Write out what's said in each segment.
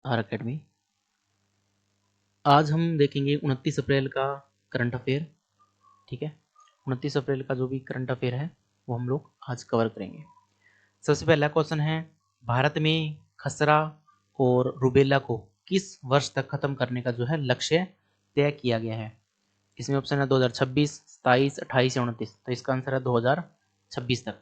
Are academy. आज हम देखेंगे 29 अप्रैल का करंट अफेयर। ठीक है, 29 अप्रैल का जो भी करंट अफेयर है वो हम लोग आज कवर करेंगे। सबसे पहला क्वेश्चन है, भारत में खसरा और रुबेला को किस वर्ष तक खत्म करने का जो है लक्ष्य तय किया गया है। इसमें ऑप्शन है 2026, 27, 28 या 29। तो इसका आंसर है 2026 तक।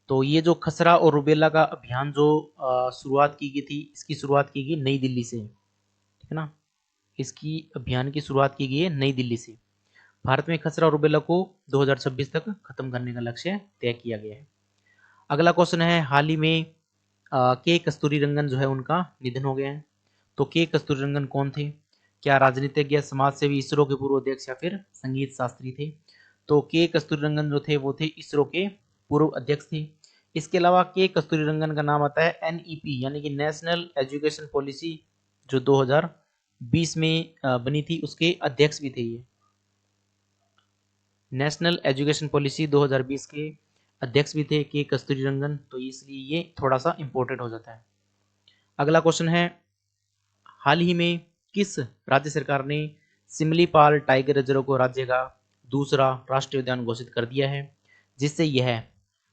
तो ये जो खसरा और रुबेला का अभियान जो शुरुआत की गई थी, इसकी शुरुआत की गई नई दिल्ली से, ठीक है ना। इसकी अभियान की शुरुआत की गई है नई दिल्ली से। भारत में खसरा और रुबेला को 2026 तक खत्म करने का लक्ष्य तय किया गया है। अगला क्वेश्चन है, हाल ही में के कस्तूरीरंगन जो है उनका निधन हो गया है। तो के कस्तूरीरंगन कौन थे? क्या राजनीतिज्ञ, समाज सेवी, इसरो के पूर्व अध्यक्ष या फिर संगीत शास्त्री थे? तो के कस्तूरीरंगन जो थे वो थे इसरो के पूर्व अध्यक्ष थे। इसके अलावा के कस्तूरीरंगन का नाम आता है एनईपी यानी कि नेशनल एजुकेशन पॉलिसी, जो 2020 में बनी थी, उसके अध्यक्ष भी थे ये। नेशनल एजुकेशन पॉलिसी 2020 के अध्यक्ष भी थे के कस्तूरीरंगन, तो इसलिए ये थोड़ा सा इंपॉर्टेंट हो जाता है। अगला क्वेश्चन है, हाल ही में किस राज्य सरकार ने सिमलीपाल टाइगर रिजर्व को राज्य का दूसरा राष्ट्रीय उद्यान घोषित कर दिया है, जिससे यह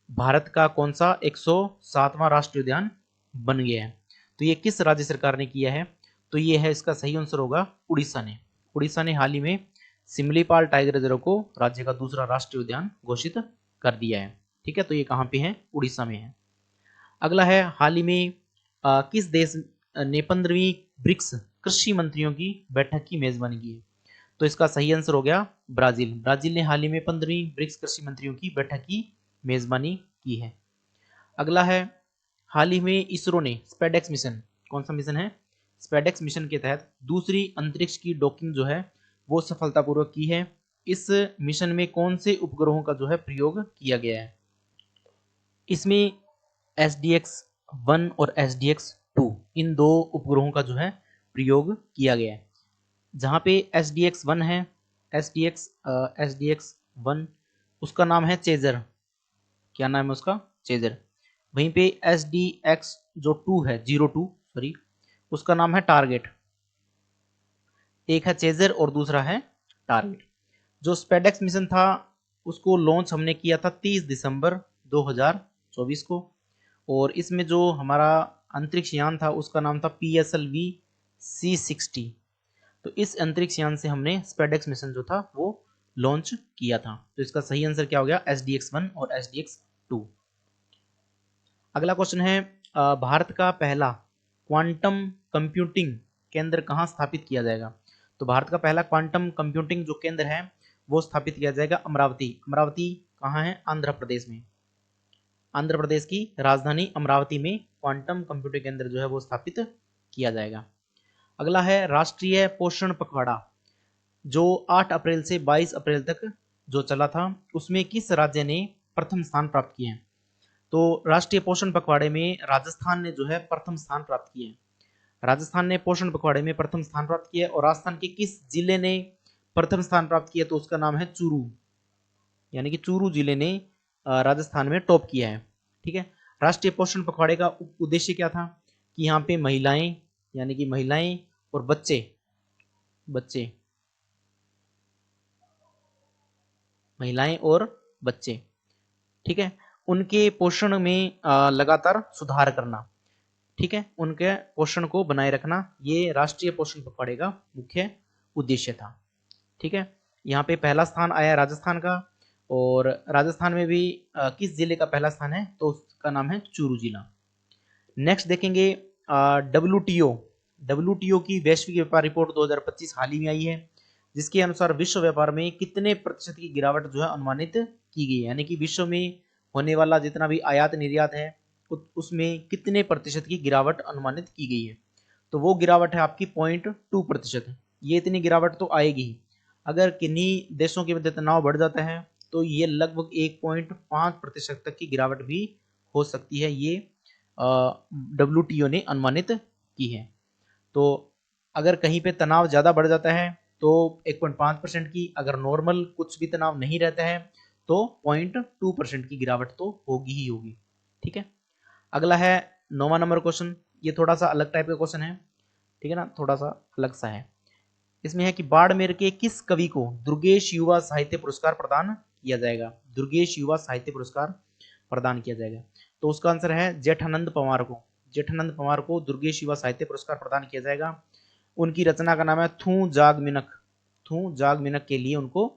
भारत का कौन सा 107वां राष्ट्रीय उद्यान बन गया है? तो ये किस राज्य सरकार ने किया है? तो ये है, इसका सही आंसर होगा उड़ीसा ने। उड़ीसा ने हाल ही में सिमलीपाल टाइगर रिजर्व को राज्य का दूसरा राष्ट्रीय उद्यान घोषित कर दिया है। ठीक है, तो ये कहाँ पे है? उड़ीसा में है। अगला है, हाल ही में किस देश ने 15वीं ब्रिक्स कृषि मंत्रियों की बैठक की मेजबानी की है? तो इसका सही आंसर हो गया ब्राजील। ब्राजील ने हाल ही में 15वीं ब्रिक्स कृषि मंत्रियों की बैठक की मेजबानी की है। अगला है, हाल ही में इसरो ने स्पेडेक्स मिशन, कौन सा मिशन है? स्पेडेक्स मिशन के तहत दूसरी अंतरिक्ष की डॉकिंग जो है वो सफलतापूर्वक की है। इस मिशन में कौन से उपग्रहों का जो है प्रयोग किया गया है? इसमें SDX-1 और SDX-2 इन दो उपग्रहों का जो है प्रयोग किया गया है। जहाँ पे SDX-1 है, SDX-1 उसका नाम है चेजर। क्या नाम है उसका? चेजर। वहीं पे SDX जो 2 है, 02 सॉरी, उसका नाम है टारगेट। एक है चेजर और दूसरा है टारगेट। जो स्पेडेक्स मिशन था उसको लॉन्च हमने किया था 30 दिसंबर 2024 को, और इसमें जो हमारा अंतरिक्ष यान था उसका नाम था PSLV C60। तो इस अंतरिक्ष यान से हमने स्पेडेक्स मिशन जो था वो लॉन्च किया था। तो इसका सही आंसर क्या हो गया? SDX-1 और SDX-2। अगला क्वेश्चन है, भारत का पहला क्वांटम कंप्यूटिंग केंद्र कहाँ स्थापित किया जाएगा? तो भारत का पहला क्वांटम कंप्यूटिंग जो केंद्र है वो स्थापित किया जाएगा अमरावती। अमरावती कहाँ है? आंध्र प्रदेश में। आंध्र प्रदेश की राजधानी अमरावती में क्वांटम कंप्यूटिंग केंद्र जो है वो स्थापित किया जाएगा। अगला है, राष्ट्रीय पोषण पखवाड़ा जो 8 अप्रैल से 22 अप्रैल तक जो चला था उसमें किस राज्य ने प्रथम स्थान प्राप्त किए हैं? तो राष्ट्रीय पोषण पखवाड़े में राजस्थान ने जो है प्रथम स्थान प्राप्त किए हैं। राजस्थान ने पोषण पखवाड़े में प्रथम स्थान प्राप्त किया, और राजस्थान के किस जिले ने प्रथम स्थान प्राप्त किया? तो उसका नाम है चूरू, यानी कि चूरू जिले ने राजस्थान में टॉप किया है। ठीक है, राष्ट्रीय पोषण पखवाड़े का उद्देश्य क्या था? कि यहाँ पे महिलाएं, यानी कि महिलाएं और बच्चे महिलाएं और बच्चे, ठीक है, उनके पोषण में लगातार सुधार करना, ठीक है, उनके पोषण को बनाए रखना, ये राष्ट्रीय पोषण पखवाड़े का मुख्य उद्देश्य था। ठीक है, यहाँ पे पहला स्थान आया राजस्थान का, और राजस्थान में भी किस जिले का पहला स्थान है? तो उसका नाम है चूरू जिला। नेक्स्ट देखेंगे, WTO की वैश्विक व्यापार रिपोर्ट 2025 हाल ही में आई है, जिसके अनुसार विश्व व्यापार में कितने प्रतिशत की गिरावट जो है अनुमानित की गई है, यानी कि विश्व में होने वाला जितना भी आयात निर्यात है उसमें कितने प्रतिशत की गिरावट अनुमानित की गई है? तो वो गिरावट है आपकी 0.2%। ये इतनी गिरावट तो आएगी ही। अगर किन्हीं देशों के मध्य तनाव बढ़ जाता है तो ये लगभग 1.5% तक की गिरावट भी हो सकती है, ये WTO ने अनुमानित की है। तो अगर कहीं पे तनाव ज़्यादा बढ़ जाता है तो 1.5% की, अगर नॉर्मल कुछ भी तनाव नहीं रहता है तो 0.2% की गिरावट तो होगी ही होगी। ठीक है, अगला है 9वां नंबर क्वेश्चन। ये थोड़ा सा अलग टाइप का क्वेश्चन है। ठीक है ना, थोड़ा सा अलग सा है। इसमें है कि बाड़मेर के किस कवि को दुर्गेश युवा साहित्य पुरस्कार प्रदान किया जाएगा, दुर्गेश युवा साहित्य पुरस्कार प्रदान किया जाएगा। तो उसका आंसर है जेठानंद पवार को, जेठानंद पवार को दुर्गेश युवा साहित्य पुरस्कार प्रदान किया जाएगा। उनकी रचना का नाम है थू जाग मिनक, थू जाग मिनक के लिए उनको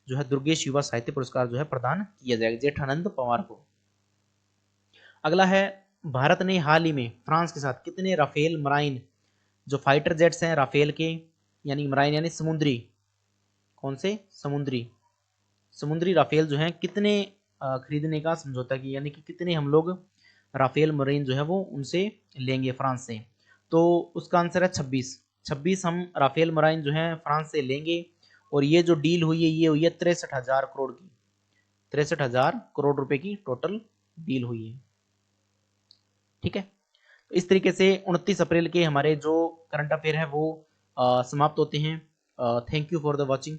जो है दुर्गेश युवा साहित्य पुरस्कार जो है प्रदान किया जाएगा, जेठानंद पवार को। अगला है, भारत ने हाल ही में फ्रांस के साथ कितने राफेल मराइन जो फाइटर जेट्स हैं राफेल के, यानी मराइन यानी समुद्री, कौन से, समुद्री, समुद्री राफेल जो हैं कितने खरीदने का समझौता किया, यानी कि कितने हम लोग राफेल मरीन जो है वो उनसे लेंगे फ्रांस से। तो उसका आंसर है 26, 26 हम राफेल मराइन जो है फ्रांस से लेंगे। और ये जो डील हुई है ये हुई है 63,000 करोड़ की, 63,000 करोड़ रुपए की टोटल डील हुई है। ठीक है, तो इस तरीके से 29 अप्रैल के हमारे जो करंट अफेयर है वो समाप्त होते हैं। Thank you for the watching.